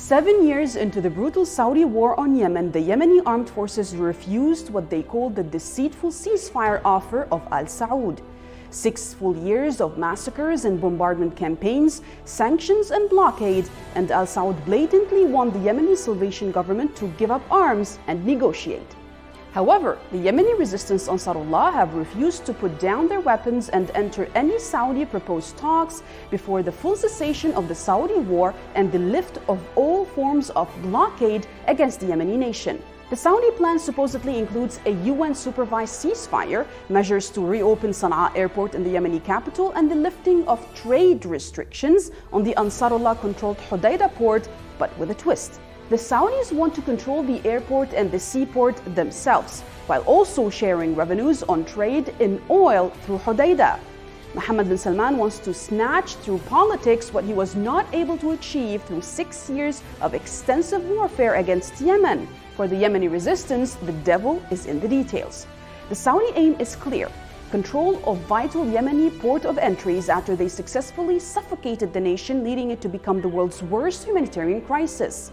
7 years into the brutal Saudi war on Yemen, the Yemeni armed forces refused what they called the deceitful ceasefire offer of Al Saud. 6 full years of massacres and bombardment campaigns, sanctions and blockade, and Al Saud blatantly won the Yemeni Salvation Government to give up arms and negotiate. However, the Yemeni resistance Ansarullah have refused to put down their weapons and enter any Saudi proposed talks before the full cessation of the Saudi war and the lift of all forms of blockade against the Yemeni nation. The Saudi plan supposedly includes a UN-supervised ceasefire, measures to reopen Sana'a airport in the Yemeni capital, and the lifting of trade restrictions on the Ansarullah-controlled Hodeidah port, but with a twist. The Saudis want to control the airport and the seaport themselves, while also sharing revenues on trade in oil through Hodeidah. Mohammed bin Salman wants to snatch through politics what he was not able to achieve through 6 years of extensive warfare against Yemen. For the Yemeni resistance, the devil is in the details. The Saudi aim is clear: control of vital Yemeni port of entries after they successfully suffocated the nation, leading it to become the world's worst humanitarian crisis.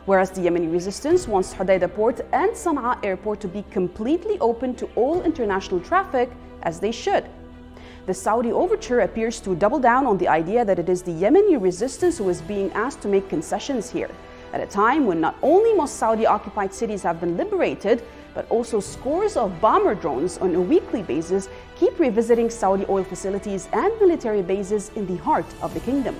Whereas the Yemeni resistance wants Hodeidah port and Sana'a airport to be completely open to all international traffic, as they should. The Saudi overture appears to double down on the idea that it is the Yemeni resistance who is being asked to make concessions here, at a time when not only most Saudi-occupied cities have been liberated, but also scores of bomber drones on a weekly basis keep revisiting Saudi oil facilities and military bases in the heart of the kingdom.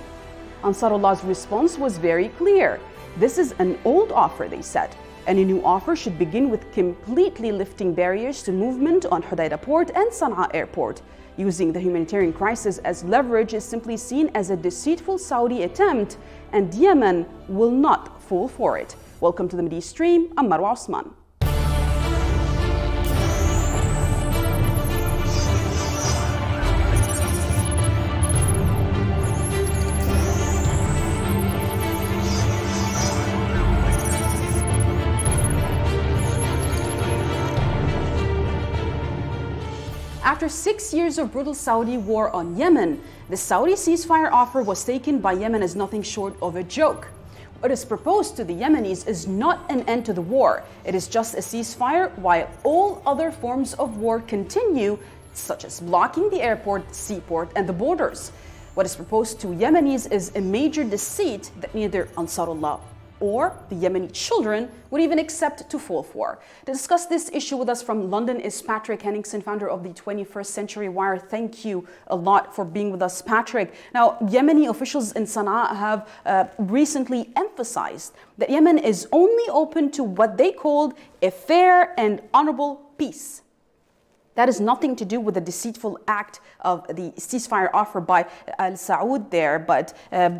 Ansarullah's response was very clear. This is an old offer, they said, and a new offer should begin with completely lifting barriers to movement on Hodeidah port and Sana'a airport. Using the humanitarian crisis as leverage is simply seen as a deceitful Saudi attempt, and Yemen will not fall for it. Welcome to the Mideastream. I'm Marwa Osman. After 6 years of brutal Saudi war on Yemen, the Saudi ceasefire offer was taken by Yemen as nothing short of a joke. What is proposed to the Yemenis is not an end to the war. It is just a ceasefire while all other forms of war continue, such as blocking the airport, seaport, and the borders. What is proposed to Yemenis is a major deceit that neither Ansarullah or the Yemeni children would even accept to fall for. To discuss this issue with us from London is Patrick Henningsen, founder of the 21st Century Wire. Thank you a lot for being with us, Patrick. Now, Yemeni officials in Sana'a have recently emphasized that Yemen is only open to what they called a fair and honorable peace. That has nothing to do with the deceitful act of the ceasefire offer by Al Saud there, but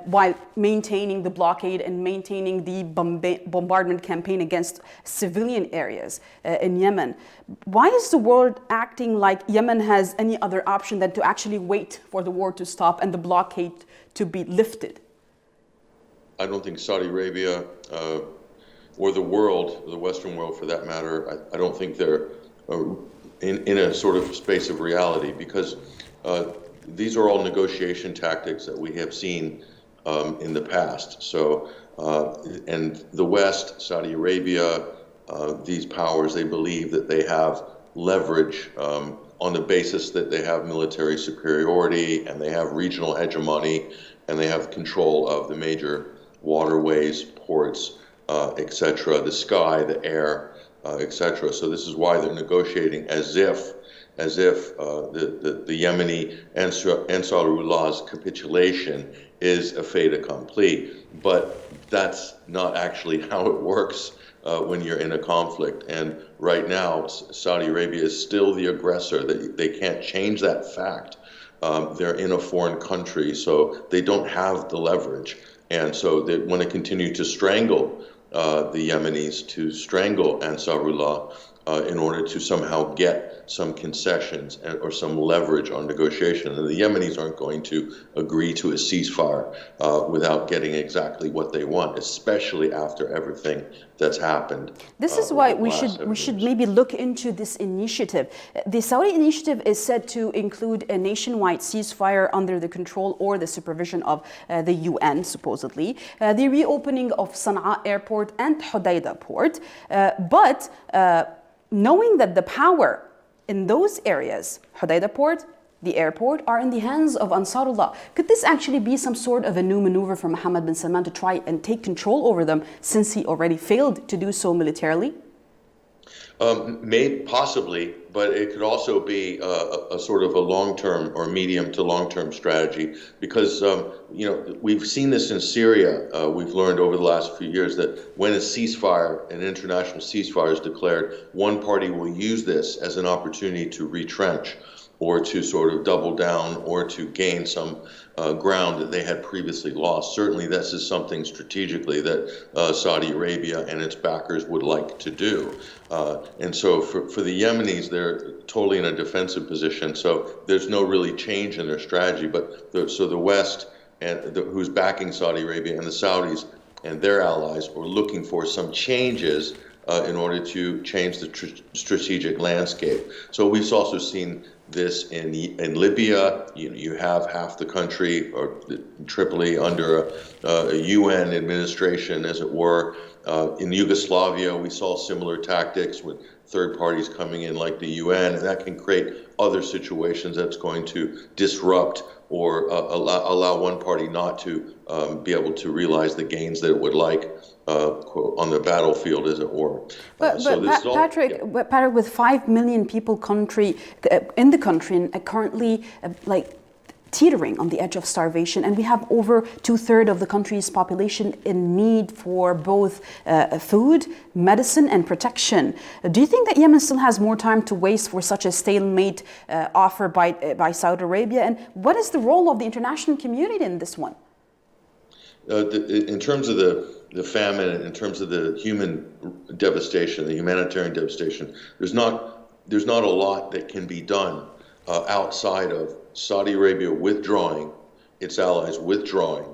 while maintaining the blockade and maintaining the bombardment campaign against civilian areas in Yemen. Why is the world acting like Yemen has any other option than to actually wait for the war to stop and the blockade to be lifted? I don't think Saudi Arabia or the world, the Western world for that matter, I don't think they're in a sort of space of reality, because these are all negotiation tactics that we have seen in the past. So, and the West, Saudi Arabia, these powers, they believe that they have leverage on the basis that they have military superiority and they have regional hegemony and they have control of the major waterways, ports, etc., the sky, the air, etc. So this is why they're negotiating as if the Yemeni Ansarullah's capitulation is a fait accompli. But that's not actually how it works when you're in a conflict. And right now, Saudi Arabia is still the aggressor. They can't change that fact. They're in a foreign country, so they don't have the leverage. And so they want to continue to strangle the Yemenis, to strangle Ansarullah, in order to somehow get some concessions or some leverage on negotiation. And the Yemenis aren't going to agree to a ceasefire without getting exactly what they want, especially after everything that's happened. This is why we should maybe look into this initiative. The Saudi initiative is said to include a nationwide ceasefire under the control or the supervision of the UN, supposedly, the reopening of Sana'a airport and Hodeidah port, but knowing that the power in those areas, Hodeidah port, the airport, are in the hands of Ansarullah, could this actually be some sort of a new maneuver from Mohammed bin Salman to try and take control over them, since he already failed to do so militarily? Possibly, but it could also be a sort of a long-term or medium to long-term strategy, because we've seen this in Syria. We've learned over the last few years that when a ceasefire, an international ceasefire, is declared, one party will use this as an opportunity to retrench, or to sort of double down, or to gain some ground that they had previously lost. Certainly this is something strategically that Saudi Arabia and its backers would like to do. And so for the Yemenis, they're totally in a defensive position, so there's no really change in their strategy. But the West, who's backing Saudi Arabia, and the Saudis and their allies are looking for some changes in order to change the strategic landscape. So we've also seen this in Libya. You have half the country, or Tripoli, under a UN administration, as it were. In Yugoslavia, we saw similar tactics with third parties coming in like the UN, and that can create other situations that's going to disrupt or allow one party not to be able to realize the gains that it would like on the battlefield, as it were. But Patrick, with 5 million people in the country, and currently teetering on the edge of starvation, and we have over 2/3 of the country's population in need for both food, medicine, and protection. Do you think that Yemen still has more time to waste for such a stalemate offer by Saudi Arabia? And what is the role of the international community in this one? In terms of the famine, in terms of the human devastation, the humanitarian devastation, there's not a lot that can be done outside of Saudi Arabia withdrawing, its allies withdrawing,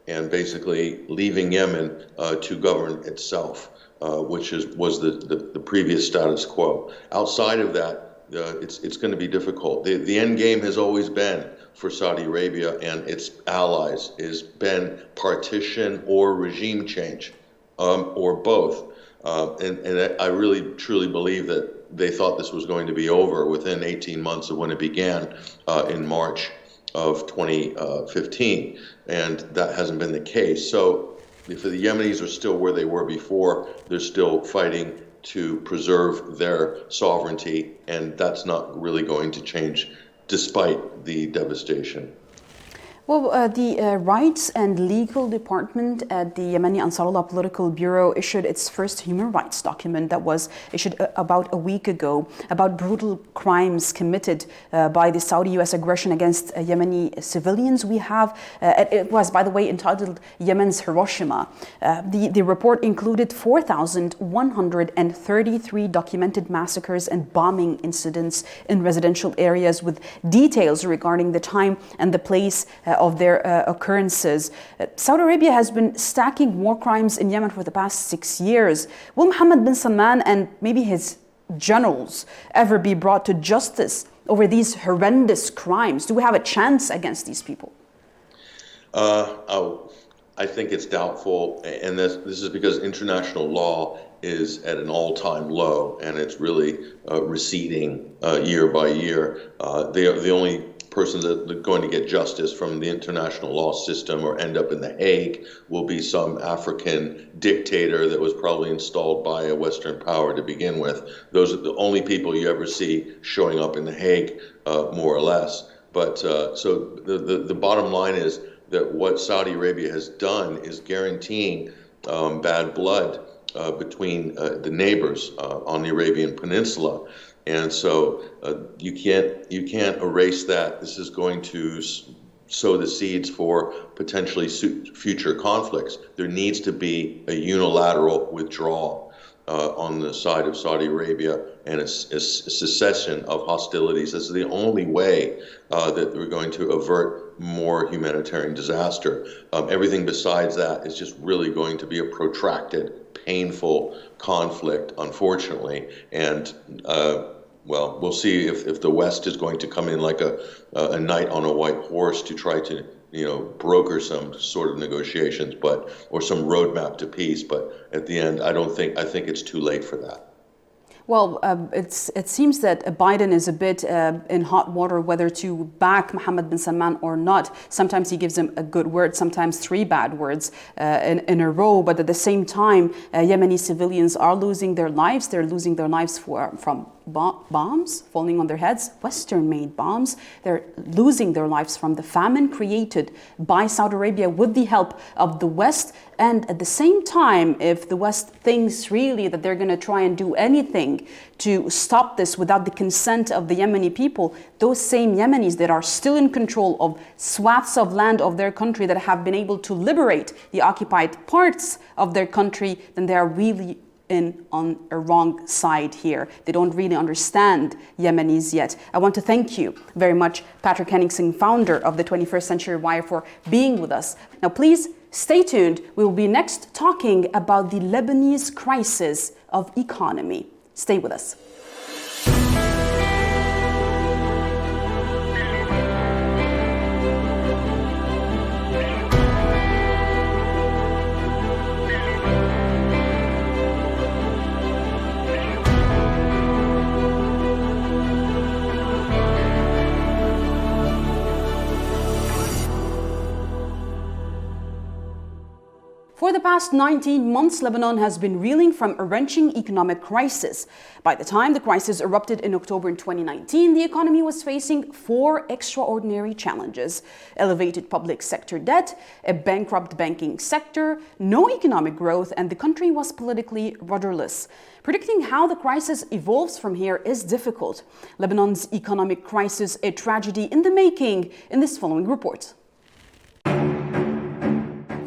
and basically leaving Yemen to govern itself, which was the previous status quo. Outside of that, it's going to be difficult. The end game has always been, for Saudi Arabia and its allies, has been partition or regime change, or both. And I really truly believe that they thought this was going to be over within 18 months of when it began in March of 2015, and that hasn't been the case. So if the Yemenis are still where they were before, they're still fighting to preserve their sovereignty, and that's not really going to change despite the devastation. Well, the Rights and Legal Department at the Yemeni Ansarullah Political Bureau issued its first human rights document that was issued about a week ago about brutal crimes committed by the Saudi-US aggression against Yemeni civilians. It was, by the way, entitled Yemen's Hiroshima. The report included 4,133 documented massacres and bombing incidents in residential areas, with details regarding the time and the place of their occurrences. Saudi Arabia has been stacking war crimes in Yemen for the past 6 years. Will Mohammed bin Salman and maybe his generals ever be brought to justice over these horrendous crimes? Do we have a chance against these people? I think it's doubtful, and this is because international law is at an all-time low, and it's really receding year by year. The only persons that are going to get justice from the international law system or end up in The Hague will be some African dictator that was probably installed by a Western power to begin with. Those are the only people you ever see showing up in The Hague, more or less. But so the bottom line is that what Saudi Arabia has done is guaranteeing bad blood between the neighbors on the Arabian Peninsula. And so you can't erase that. This is going to sow the seeds for potentially future conflicts. There needs to be a unilateral withdrawal. on the side of Saudi Arabia and a cessation of hostilities. This is the only way that we're going to avert more humanitarian disaster. Everything besides that is just really going to be a protracted, painful conflict, unfortunately. And well, we'll see if the West is going to come in like a knight on a white horse to try to, broker some sort of negotiations, or some roadmap to peace. But at the end, I think it's too late for that. Well, it seems that Biden is a bit in hot water whether to back Mohammed bin Salman or not. Sometimes he gives him a good word, sometimes 3 bad words in a row. But at the same time, Yemeni civilians are losing their lives. They're losing their lives from bombs falling on their heads, Western-made bombs. They're losing their lives from the famine created by Saudi Arabia with the help of the West. And at the same time, if the West thinks really that they're going to try and do anything to stop this without the consent of the Yemeni people, those same Yemenis that are still in control of swaths of land of their country that have been able to liberate the occupied parts of their country, then they are really on a wrong side here. They don't really understand Yemenis yet. I want to thank you very much, Patrick Henningsen, founder of the 21st Century Wire, for being with us. Now, please stay tuned. We will be next talking about the Lebanese crisis of economy. Stay with us. For the past 19 months, Lebanon has been reeling from a wrenching economic crisis. By the time the crisis erupted in October 2019, the economy was facing 4 extraordinary challenges: elevated public sector debt, a bankrupt banking sector, no economic growth, and the country was politically rudderless. Predicting how the crisis evolves from here is difficult. Lebanon's economic crisis, a tragedy in the making, in this following report.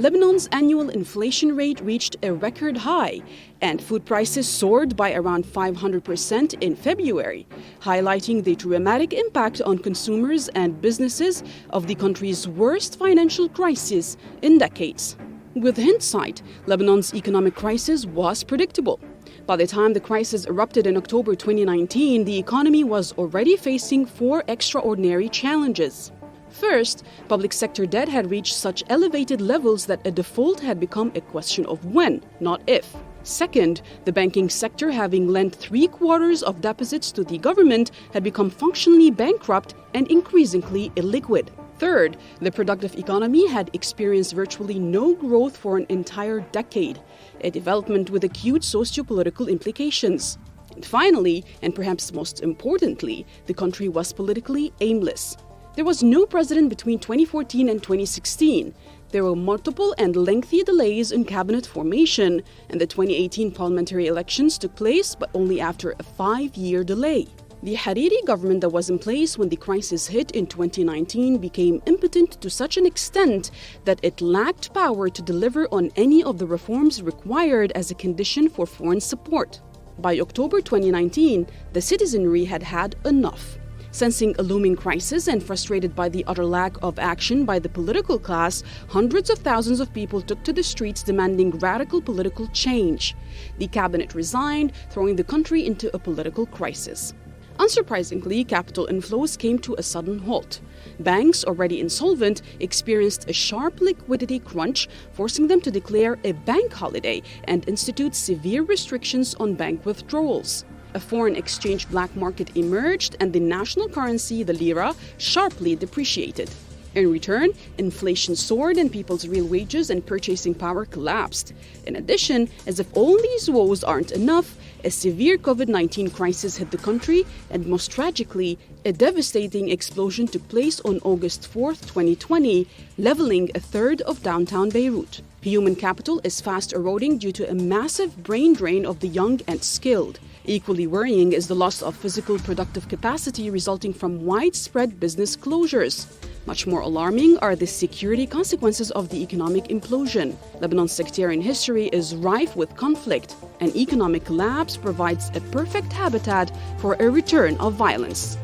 Lebanon's annual inflation rate reached a record high, and food prices soared by around 500% in February, highlighting the dramatic impact on consumers and businesses of the country's worst financial crisis in decades. With hindsight, Lebanon's economic crisis was predictable. By the time the crisis erupted in October 2019, the economy was already facing 4 extraordinary challenges. First, public sector debt had reached such elevated levels that a default had become a question of when, not if. Second, the banking sector, having lent 3/4 of deposits to the government, had become functionally bankrupt and increasingly illiquid. Third, the productive economy had experienced virtually no growth for an entire decade, a development with acute socio-political implications. And finally, and perhaps most importantly, the country was politically aimless. There was no president between 2014 and 2016. There were multiple and lengthy delays in cabinet formation, and the 2018 parliamentary elections took place, but only after a 5-year delay. The Hariri government that was in place when the crisis hit in 2019 became impotent to such an extent that it lacked power to deliver on any of the reforms required as a condition for foreign support. By October 2019, the citizenry had had enough. Sensing a looming crisis and frustrated by the utter lack of action by the political class, hundreds of thousands of people took to the streets demanding radical political change. The cabinet resigned, throwing the country into a political crisis. Unsurprisingly, capital inflows came to a sudden halt. Banks, already insolvent, experienced a sharp liquidity crunch, forcing them to declare a bank holiday and institute severe restrictions on bank withdrawals. A foreign exchange black market emerged, and the national currency, the lira, sharply depreciated. In return, inflation soared and people's real wages and purchasing power collapsed. In addition, as if all these woes aren't enough, a severe COVID-19 crisis hit the country, and most tragically, a devastating explosion took place on August 4, 2020, leveling a third of downtown Beirut. Human capital is fast eroding due to a massive brain drain of the young and skilled. Equally worrying is the loss of physical productive capacity resulting from widespread business closures. Much more alarming are the security consequences of the economic implosion. Lebanon's sectarian history is rife with conflict, and economic collapse provides a perfect habitat for a return of violence.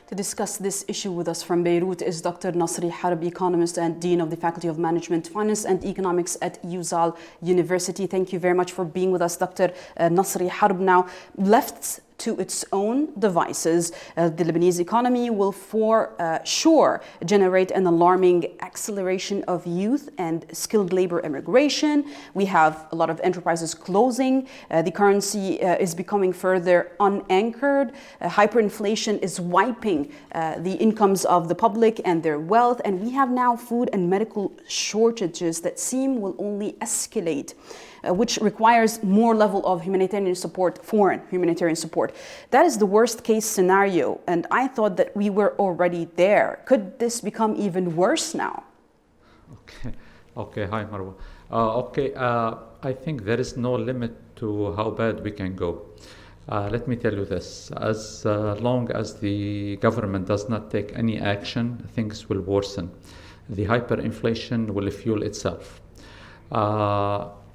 To discuss this issue with us from Beirut is Dr. Nasri Harb, economist and Dean of the Faculty of Management, Finance and Economics at UZAL University. Thank you very much for being with us, Dr. Nasri Harb. Now, left to its own devices, the Lebanese economy will for sure generate an alarming acceleration of youth and skilled labor immigration. We have a lot of enterprises closing. The currency is becoming further unanchored. Hyperinflation is wiping the incomes of the public and their wealth. And we have now food and medical shortages that seem will only escalate, which requires more level of humanitarian support, foreign humanitarian support. That is the worst case scenario, and I thought that we were already there. Could this become even worse now? Okay. Hi, Marwa. I think there is no limit to how bad we can go. Let me tell you this. As long as the government does not take any action, things will worsen. The hyperinflation will fuel itself.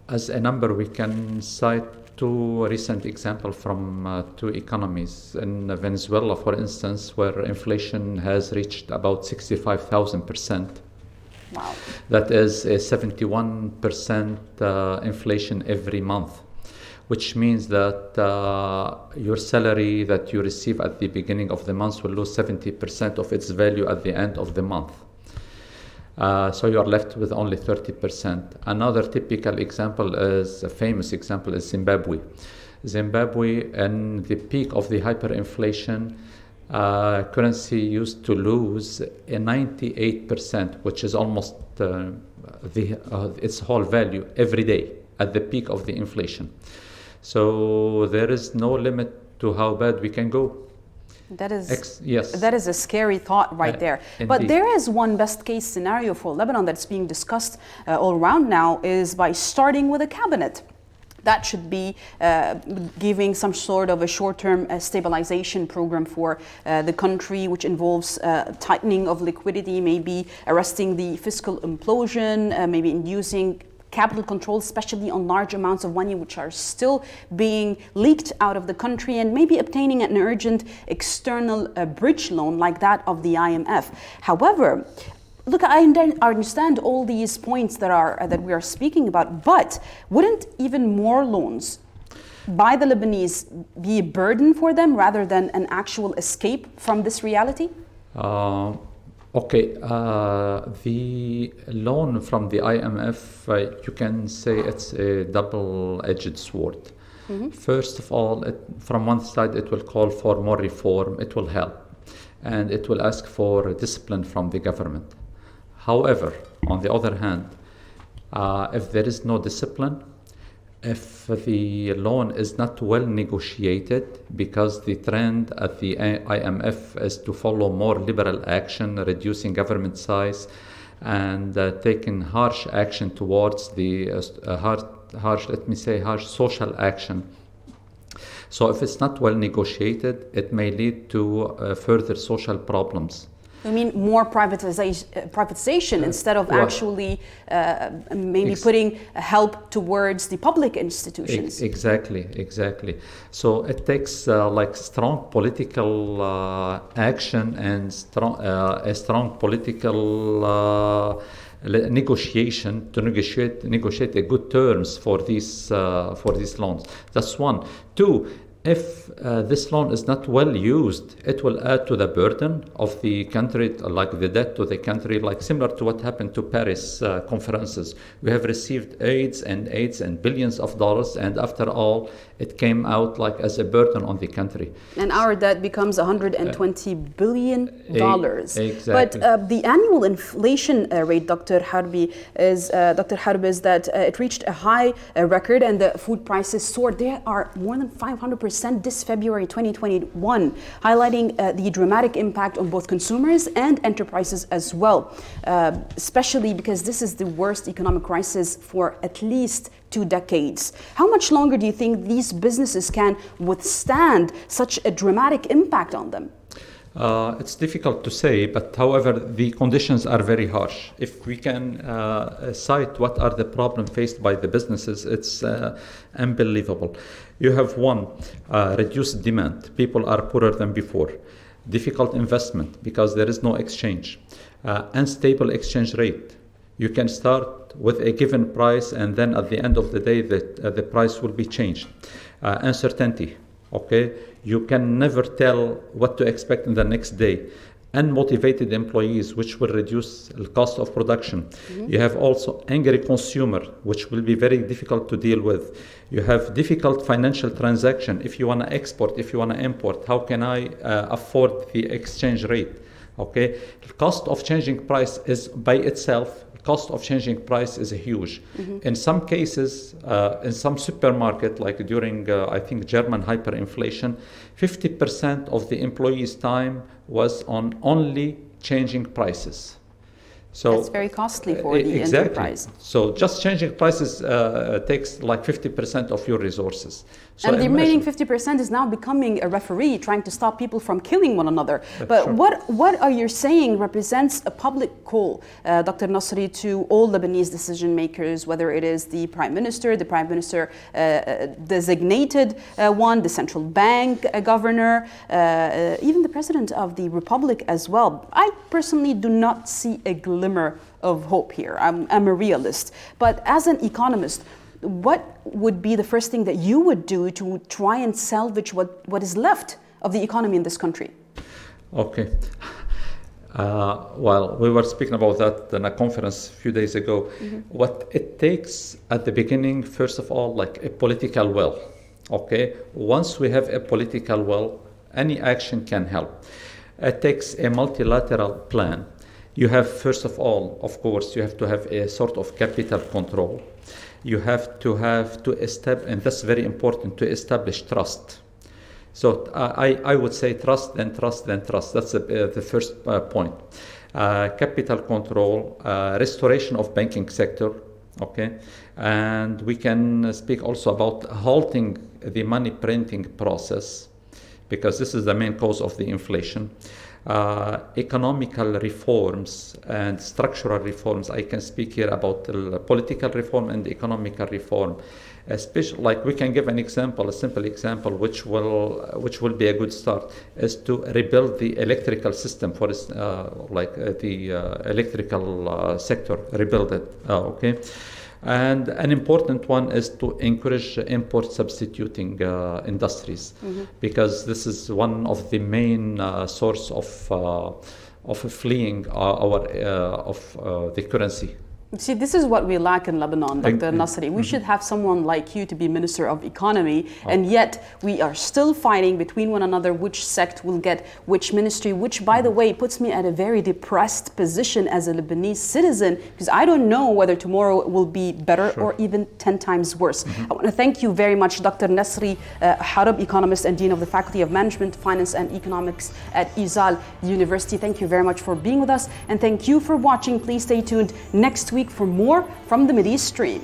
As a number, we can cite two recent examples from two economies. In Venezuela, for instance, where inflation has reached about 65,000%. Wow. That is a 71% inflation every month, which means that your salary that you receive at the beginning of the month will lose 70% of its value at the end of the month. So you are left with only 30%. Another typical example is, a famous example, is Zimbabwe. Zimbabwe, in the peak of the hyperinflation, currency used to lose a 98%, which is almost its whole value every day at the peak of the inflation. So there is no limit to how bad we can go. That is, yes. That is a scary thought right there. Indeed. But there is one best case scenario for Lebanon that's being discussed all around now, is by starting with a cabinet. That should be giving some sort of a short-term stabilization program for the country, which involves tightening of liquidity, maybe arresting the fiscal implosion, maybe inducing capital control, especially on large amounts of money which are still being leaked out of the country, and maybe obtaining an urgent external bridge loan like that of the IMF. However, look, I understand all these points that we are speaking about, but wouldn't even more loans by the Lebanese be a burden for them rather than an actual escape from this reality? The loan from the IMF, you can say it's a double-edged sword. Mm-hmm. First of all, from one side, it will call for more reform, it will help, and it will ask for discipline from the government. However, on the other hand, if there is no discipline, if the loan is not well negotiated, because the trend at the IMF is to follow more liberal action, reducing government size, and taking harsh action towards the harsh social action. So if it's not well negotiated, it may lead to further social problems. You mean more privatization instead of actually maybe putting help towards the public institutions? Exactly. So it takes strong political action and a strong political negotiation to negotiate a good terms for these loans. That's one. Two, if this loan is not well used, it will add to the burden of the country, like the debt to the country, like similar to what happened to Paris conferences. We have received aids and billions of dollars, and after all, it came out like as a burden on the country. And our debt becomes $120 billion. Exactly. But the annual inflation rate, Dr. Harb, is that it reached a high record, and the food prices soared. They are more than 500% this February 2021, highlighting the dramatic impact on both consumers and enterprises as well, especially because this is the worst economic crisis for at least 2 decades. How much longer do you think these businesses can withstand such a dramatic impact on them? It's difficult to say, but however, the conditions are very harsh. If we can cite what are the problems faced by the businesses, it's unbelievable. You have one, reduced demand. People are poorer than before. Difficult investment because there is no exchange. Unstable exchange rate. You can start with a given price and then at the end of the day the price will be changed. Uncertainty. Okay, you can never tell what to expect in the next day. Unmotivated employees, which will reduce the cost of production. You have also angry consumer, which will be very difficult to deal with. You have difficult financial transaction. If you want to export, if you want to import, how can I afford the exchange rate? Okay, the cost of changing price is by itself. Cost of changing price is huge. In some cases, in some supermarket, like during, I think, German hyperinflation, 50% of the employees' time was on only changing prices. So that's very costly for the enterprise. So just changing prices takes like 50% of your resources. So and the remaining 50% is now becoming a referee trying to stop people from killing one another. But sure. what are you saying represents a public call, Dr. Nasri, to all Lebanese decision makers, whether it is the Prime Minister designated one, the central bank governor, even the President of the Republic as well. I personally do not see a glimmer of hope here. I'm a realist. But as an economist, what would be the first thing that you would do to try and salvage what is left of the economy in this country? Okay. Well, we were speaking about that in a conference a few days ago. What it takes at the beginning, first of all, like a political will. Okay. Once we have a political will, any action can help. It takes a multilateral plan. You have, first of all, of course, you have to have a sort of capital control. You have to establish, and that's very important, to establish trust. So I would say trust, then trust, then trust. That's the first point. Capital control, restoration of banking sector, okay? And we can speak also about halting the money printing process, because this is the main cause of the inflation. Economical reforms and structural reforms. I can speak here about political reform and economical reform. Especially, like we can give an example, a simple example, which will be a good start, is to rebuild the electrical system for the electrical sector, rebuild it. Okay. And an important one is to encourage import substituting industries, because this is one of the main source of fleeing the currency. See, this is what we lack in Lebanon, Dr. Nasri. We should have someone like you to be Minister of Economy, and yet we are still fighting between one another which sect will get which ministry, which, by the way, puts me at a very depressed position as a Lebanese citizen, because I don't know whether tomorrow will be better or even 10 times worse. I want to thank you very much, Dr. Nasri Harb, economist and Dean of the Faculty of Management, Finance and Economics at Izal University. Thank you very much for being with us, and thank you for watching. Please stay tuned next week for more from the Mideastream.